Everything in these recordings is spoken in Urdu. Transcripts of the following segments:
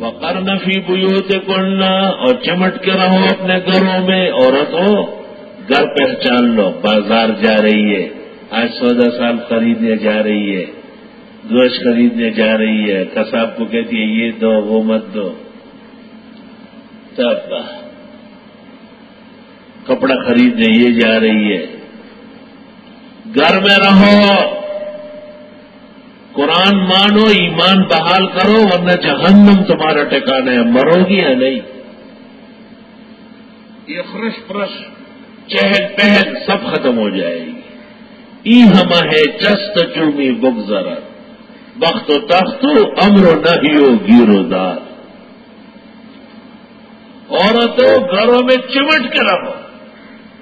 وقرن فی بیوتکن، اور چمٹ کے رہو اپنے گھروں میں. عورتوں گھر پہچان لو. بازار جا رہی ہے، آج 14 سال خریدنے جا رہی ہے، گوشت خریدنے جا رہی ہے، قصاب کو کہتی ہے یہ دو وہ مت دو. تب کپڑا خریدنے یہ جا رہی ہے. گھر میں رہو، قرآن مانو، ایمان بحال کرو، ورنہ جہنم تمہارا ٹھکانا ہے. مرو گی یا نہیں؟ یہ خرش پرش چہل پہل سب ختم ہو جائے گی. ای ہما ہے چست چومی بگزرا، بخت و تخت امر و نہیو گیر و دار. عورتوں گھروں میں چمٹ کے رہو.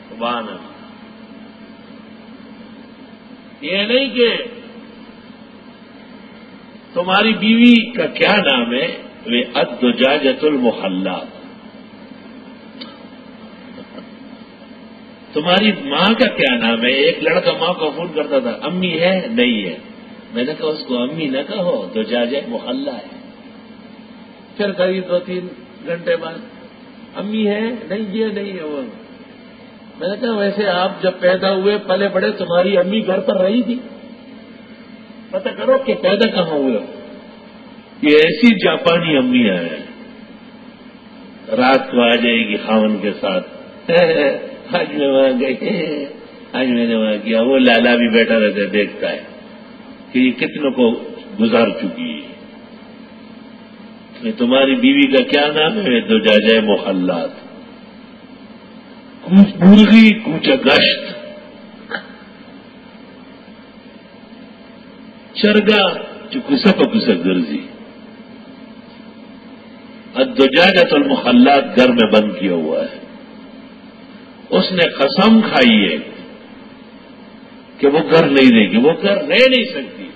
سبحان اللہ. یہ نہیں کہ تمہاری بیوی کا کیا نام ہے، وہ الدجاجۃ المحلات. تمہاری ماں کا کیا نام ہے؟ ایک لڑکا ماں کو فون کرتا تھا، امی ہے؟ نہیں ہے. میں نے کہا اس کو امی نہ کہو، دجاجہ محلہ ہے. پھر قریب 2-3 گھنٹے بعد امی ہے؟ نہیں یہ نہیں ہے وہ. میں نے کہا ویسے آپ جب پیدا ہوئے پلے بڑے تمہاری امی گھر پر رہی تھی؟ پتہ کرو کہ پیدا کہاں ہوئے. یہ ایسی جاپانی امیاں ہیں، رات کو آ جائے گی خاون کے ساتھ، آج میں وہاں گئی، آج میں نے وہاں کیا. وہ لالا بھی بیٹھا رہتا دیکھتا ہے کہ یہ کتنوں کو گزار چکی ہے. تمہاری بیوی کا کیا نام ہے؟ دجاجہ محلات. کوچ مرغی کوچا گشت، چرگا جو کسک گرزی. الدجاجۃ المحلات گھر میں بند کیا ہوا ہے. اس نے قسم کھائی ہے کہ وہ گھر نہیں دے گی، وہ گھر رہ نہیں سکتی،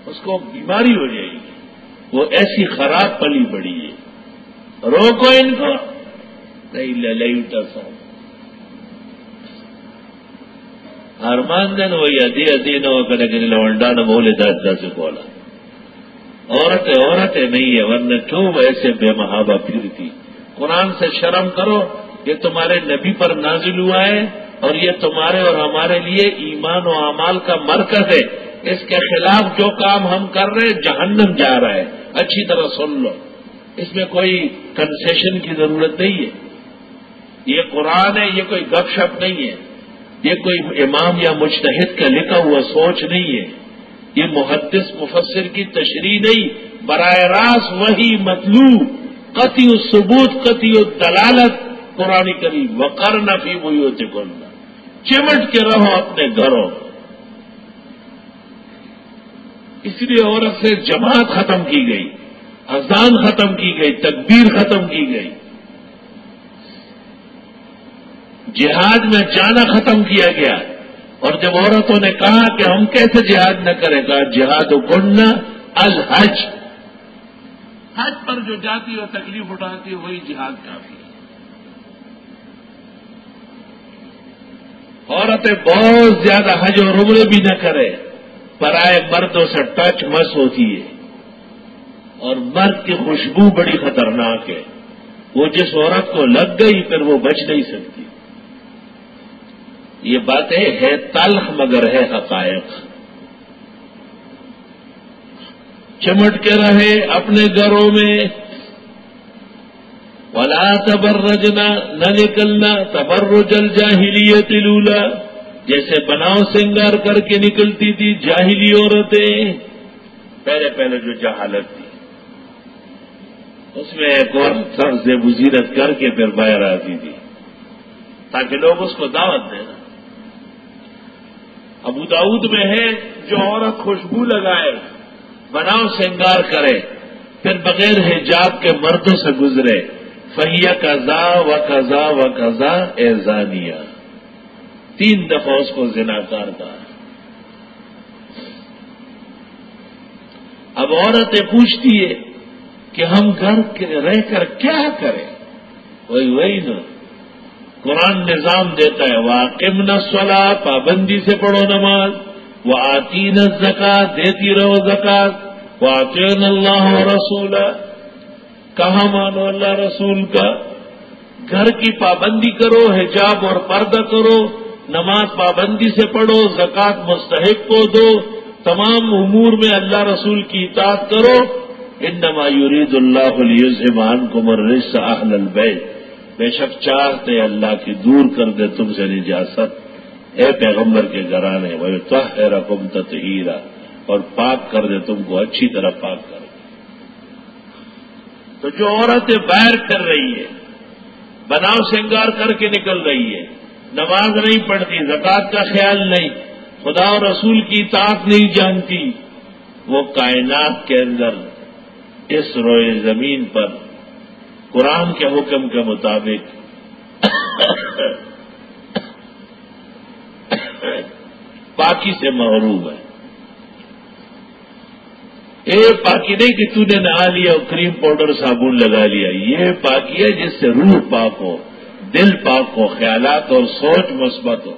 اس کو بیماری ہو جائے گی. وہ ایسی خراب پلی پڑی ہے. روکو ان کو. نہیں لے سا ارمان دن وہی ادھی نہ ہو کرے کہ لونڈا نہ بولے دادا سے بولا. عورتیں نہیں ہے، ورنہ کیوں ایسے بے محابہ پھرتی. قرآن سے شرم کرو. یہ تمہارے نبی پر نازل ہوا ہے اور یہ تمہارے اور ہمارے لیے ایمان و اعمال کا مرکز ہے. اس کے خلاف جو کام ہم کر رہے ہیں جہنم جا رہا ہے. اچھی طرح سن لو، اس میں کوئی کنسیشن کی ضرورت نہیں ہے. یہ قرآن ہے، یہ کوئی گپ شپ نہیں ہے، یہ کوئی امام یا مجتہد کا لکھا ہوا سوچ نہیں ہے، یہ محدث مفسر کی تشریح نہیں، براہ راست وہی مطلوب قطعی الثبوت قطعی الدلالت قرآن کریم. وقرن فی بیوتکن، چمٹ کے رہو اپنے گھروں. اس لیے عورت سے جماعت ختم کی گئی، اذان ختم کی گئی، تکبیر ختم کی گئی، جہاد میں جانا ختم کیا گیا. اور جب عورتوں نے کہا کہ ہم کیسے جہاد نہ کریں، کہا جہاد کننا الحج. حج پر جو جاتی ہے تکلیف اٹھاتی ہے وہی جہاد کافی ہے. عورتیں بہت زیادہ حج اور عمرے بھی نہ کرے، پرائے مردوں سے ٹچ مس ہوتی ہے. اور مرد کی خوشبو بڑی خطرناک ہے. وہ جس عورت کو لگ گئی پھر وہ بچ نہیں سکتی. یہ باتیں ہے تلخ مگر ہے حقائق. چمٹ کے رہے اپنے گھروں میں. ولا تبرجنا، نہ نکلنا تبرج الجاہلیت الاولی، جیسے بناؤ سنگار کر کے نکلتی تھی جاہلی عورتیں. پہلے جو جہالت تھی اس میں ایک اور طرز بزیرت کر کے پھر باہر آتی تھی تاکہ لوگ اس کو دعوت دیں. ابو داؤد میں ہے جو عورت خوشبو لگائے، بناؤ سنگار کرے، پھر بغیر حجاب کے مردوں سے گزرے، فہیہ قضا و قضا و قضا اے زانیہ، 3 دفعہ اس کو زناکار کہا. اب عورتیں پوچھتی ہے کہ ہم گھر رہ کر کیا کریں؟ وہی نا قرآن نظام دیتا ہے، واقمنا الصلاۃ، پابندی سے پڑھو نماز، وآتینا الزکوٰۃ، دیتی رہو زکات، واطیعنا اللہ ورسولہ. کہاں مانو اللہ رسول کا؟ گھر کی پابندی کرو، حجاب اور پردہ کرو، نماز پابندی سے پڑھو، زکوٰۃ مستحق کو دو، تمام امور میں اللہ رسول کی اطاعت کرو۔ انما یرید اللہ لیذھب عنکم الرجس اہل البیت، بے شک چاہتے اللہ کی دور کر دے تم سے نجاست، اے پیغمبر کے گھرانے، ویطہرکم تطہیرا، اور پاک کر دے تم کو، اچھی طرح پاک کر دے۔ تو جو عورتیں باہر کر رہی ہے، بناؤ سنگار کر کے نکل رہی ہے، نماز نہیں پڑھتی، زکوٰۃ کا خیال نہیں، خدا اور رسول کی اطاعت نہیں جانتی، وہ کائنات کے اندر اس روئے زمین پر قرآن کے حکم کے مطابق پاکی سے محروم ہے۔ پاکی نہیں کہ تو نے نہا لیا اور کریم پاؤڈر صابن لگا لیا، یہ پاکی ہے جس سے روح پاک ہو، دل پاک ہو، خیالات اور سوچ مثبت ہو۔